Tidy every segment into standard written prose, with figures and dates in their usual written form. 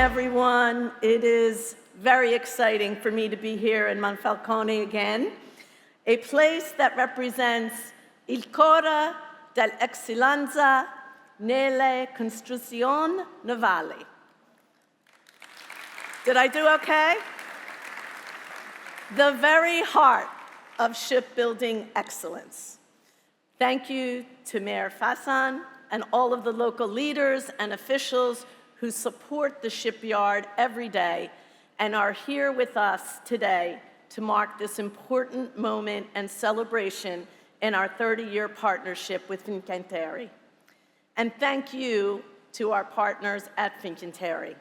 everyone. It is very exciting for me to be here in Monfalcone again, a place that represents il cuore dell'eccellenza nelle costruzioni navali. Did I do okay? The very heart of shipbuilding excellence. Thank you to Mayor Fassan and all of the local leaders and officials who support the shipyard every day and are here with us today to mark this important moment and celebration in our 30-year partnership with Fincantieri. And thank you to our partners at Fincantieri,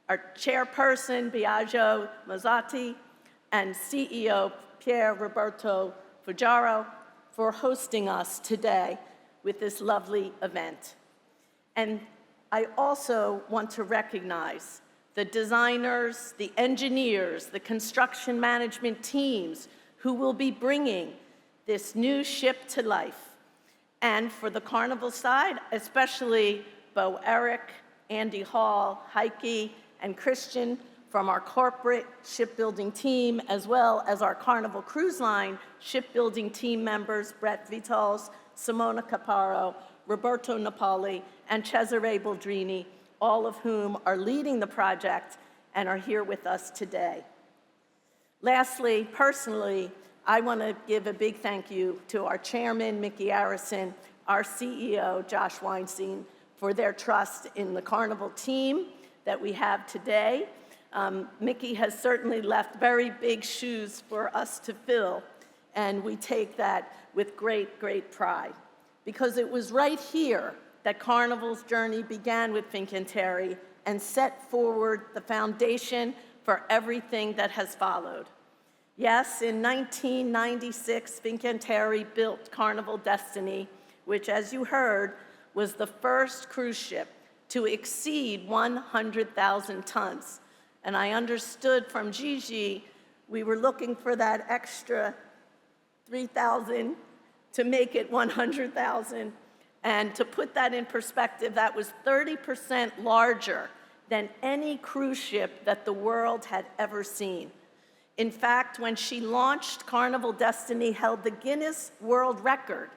our chairperson, Biagio Mazzotti, and CEO, Pier Roberto Fuggiaro, for hosting us today with this lovely event. And I also want to recognize the designers, the engineers, the construction management teams who will be bringing this new ship to life. And for the Carnival side, especially Bo Eric, Andy Hall, Heike, and Christian from our corporate shipbuilding team, as well as our Carnival Cruise Line shipbuilding team members, Brett Vitals, Simona Caparo, Roberto Napoli, and Cesare Boldrini, all of whom are leading the project and are here with us today. Lastly, personally, I want to give a big thank you to our chairman, Mickey Arison, our CEO, Josh Weinstein, for their trust in the Carnival team that we have today. Mickey has certainly left very big shoes for us to fill, and we take that with great, great pride. Because it was right here that Carnival's journey began with Fincantieri and set forward the foundation for everything that has followed. Yes, in 1996, Fincantieri built Carnival Destiny, which, as you heard, was the first cruise ship to exceed 100,000 tons. And I understood from Gigi, we were looking for that extra 3,000 to make it 100,000. And to put that in perspective, that was 30% larger than any cruise ship that the world had ever seen. In fact, when she launched, Carnival Destiny held the Guinness World Record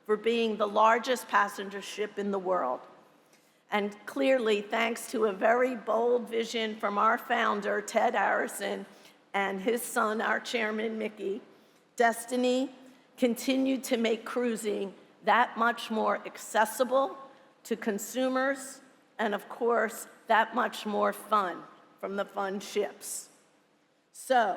for being the largest passenger ship in the world. And clearly, thanks to a very bold vision from our founder, Ted Arison, and his son, our chairman, Mickey, Destiny continued to make cruising that much more accessible to consumers, and of course, that much more fun from the fun ships. So,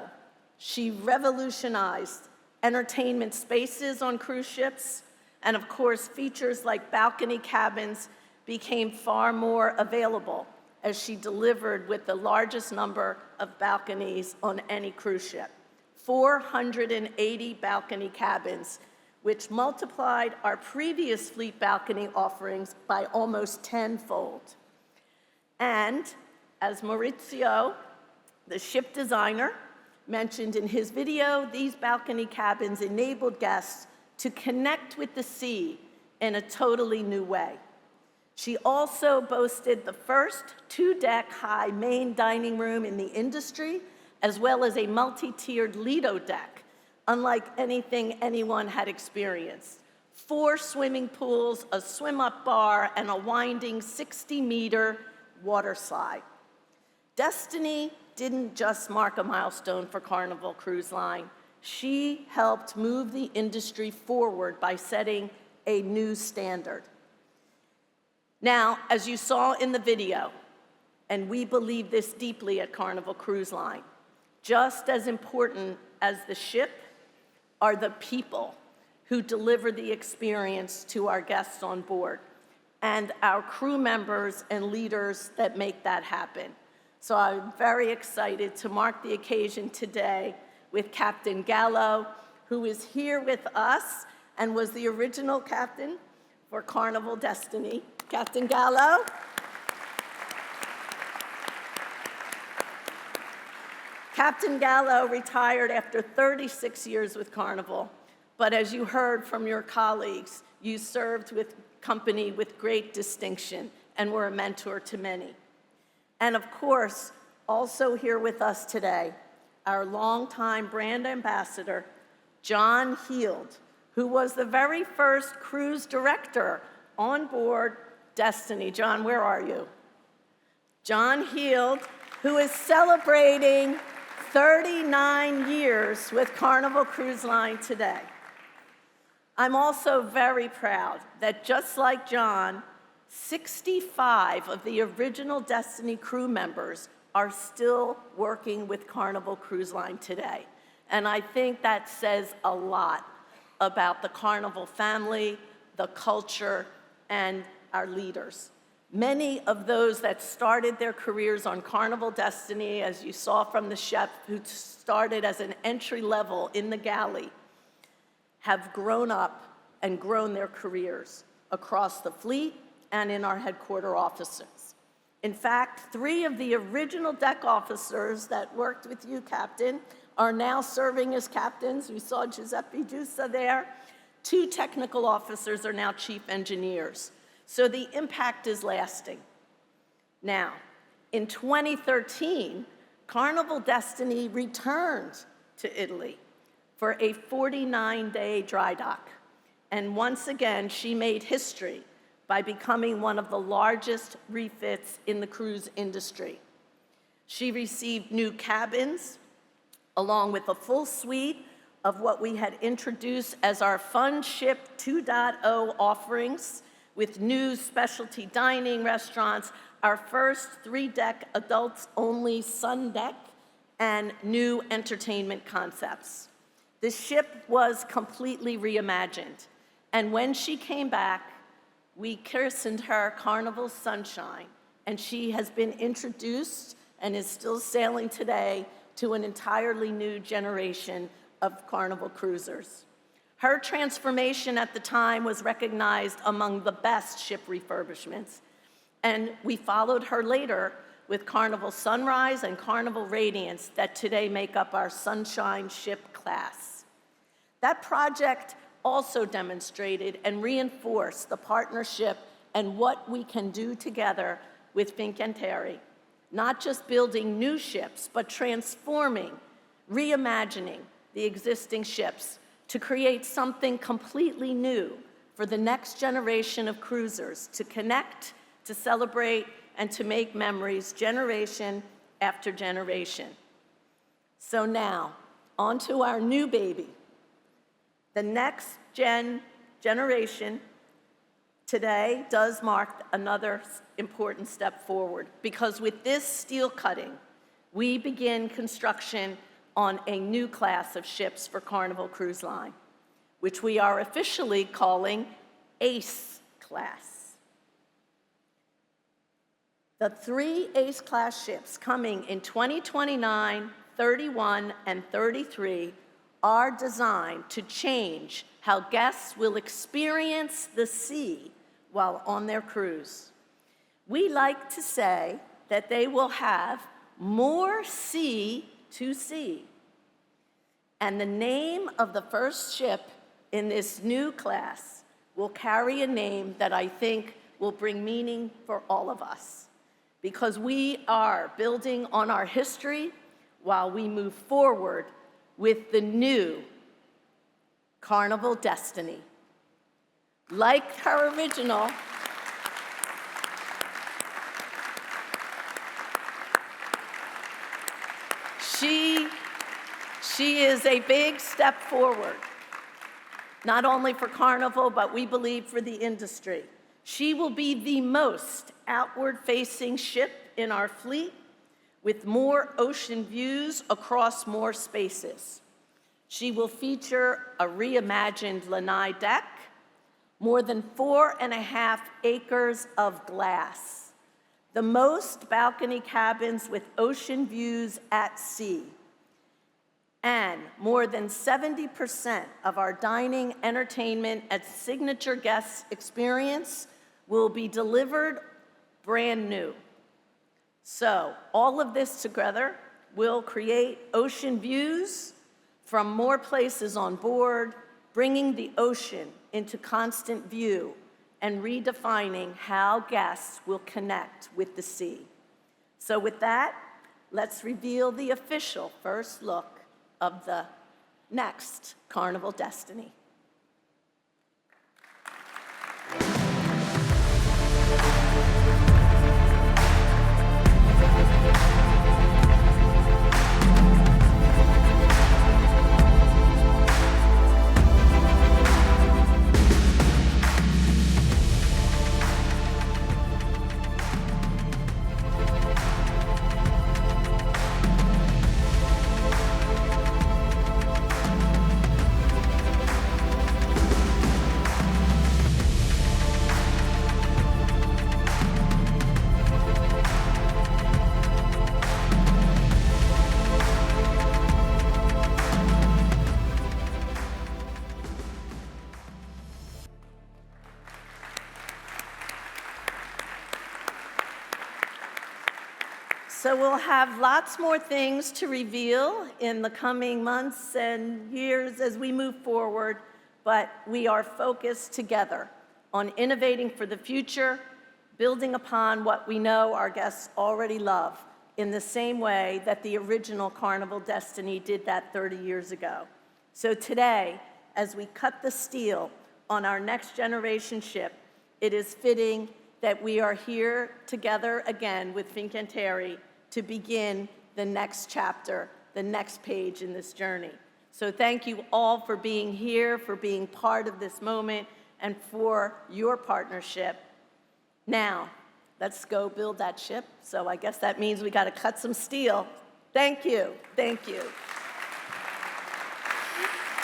she revolutionized entertainment spaces on cruise ships, and of course, features like balcony cabins became far more available as she delivered with the largest number of balconies on any cruise ship. 480 balcony cabins, which multiplied our previous fleet balcony offerings by almost tenfold. And as Maurizio, the ship designer, mentioned in his video, these balcony cabins enabled guests to connect with the sea in a totally new way. She also boasted the first 2-deck high main dining room in the industry, as well as a multi-tiered Lido deck, unlike anything anyone had experienced. 4 swimming pools, a swim-up bar, and a winding 60-meter water slide. Destiny didn't just mark a milestone for Carnival Cruise Line. She helped move the industry forward by setting a new standard. Now, as you saw in the video, and we believe this deeply at Carnival Cruise Line, just as important as the ship are the people who deliver the experience to our guests on board and our crew members and leaders that make that happen. So I'm very excited to mark the occasion today with Captain Gallo, who is here with us and was the original captain for Carnival Destiny. Captain Gallo. Captain Gallo retired after 36 years with Carnival, but as you heard from your colleagues, you served with company with great distinction and were a mentor to many. And of course, also here with us today, our longtime brand ambassador, John Heald, who was the very first cruise director on board Destiny. John, where are you? John Heald, who is celebrating 39 years with Carnival Cruise Line today. I'm also very proud that just like John, 65 of the original Destiny crew members are still working with Carnival Cruise Line today. And I think that says a lot about the Carnival family, the culture, and our leaders. Many of those that started their careers on Carnival Destiny, as you saw from the chef who started as an entry level in the galley, have grown up and grown their careers across the fleet and in our headquarter offices. In fact, 3 of the original deck officers that worked with you, Captain, are now serving as captains. We saw Giuseppe Giussa there. 2 technical officers are now chief engineers. So the impact is lasting. Now, in 2013, Carnival Destiny returned to Italy for a 49-day dry dock. And once again, she made history by becoming one of the largest refits in the cruise industry. She received new cabins, along with a full suite of what we had introduced as our Fun Ship 2.0 offerings, with new specialty dining restaurants, our first 3-deck adults-only sun deck, and new entertainment concepts. The ship was completely reimagined, and when she came back, we christened her Carnival Sunshine, and she has been introduced and is still sailing today to an entirely new generation of Carnival cruisers. Her transformation at the time was recognized among the best ship refurbishments, and we followed her later with Carnival Sunrise and Carnival Radiance that today make up our Sunshine ship class. That project also demonstrated and reinforced the partnership and what we can do together with Fincantieri, not just building new ships, but transforming, reimagining the existing ships to create something completely new for the next generation of cruisers to connect, to celebrate, and to make memories generation after generation. So now, on to our new baby. The next generation today does mark another important step forward, because with this steel cutting, we begin construction on a new class of ships for Carnival Cruise Line, which we are officially calling ACE class. The 3 ACE class ships coming in 2029, 31, and 33 are designed to change how guests will experience the sea while on their cruise. We like to say that they will have more sea to see. And the name of the first ship in this new class will carry a name that I think will bring meaning for all of us, because we are building on our history while we move forward with the new Carnival Destiny. Like her original, she is a big step forward, not only for Carnival, but we believe for the industry. She will be the most outward-facing ship in our fleet, with more ocean views across more spaces. She will feature a reimagined lanai deck, more than 4.5 acres of glass, the most balcony cabins with ocean views at sea, and more than 70% of our dining, entertainment, and signature guest experience will be delivered brand new. So all of this together will create ocean views from more places on board, bringing the ocean into constant view and redefining how guests will connect with the sea. So with that, let's reveal the official first look of the next Carnival Destiny. So we'll have lots more things to reveal in the coming months and years as we move forward, but we are focused together on innovating for the future, building upon what we know our guests already love in the same way that the original Carnival Destiny did that 30 years ago. So today, as we cut the steel on our next generation ship, it is fitting that we are here together again with Fincantieri to begin the next chapter, the next page in this journey. So thank you all for being here, for being part of this moment, and for your partnership. Now, let's go build that ship. So I guess that means we got to cut some steel. Thank you. Thank you.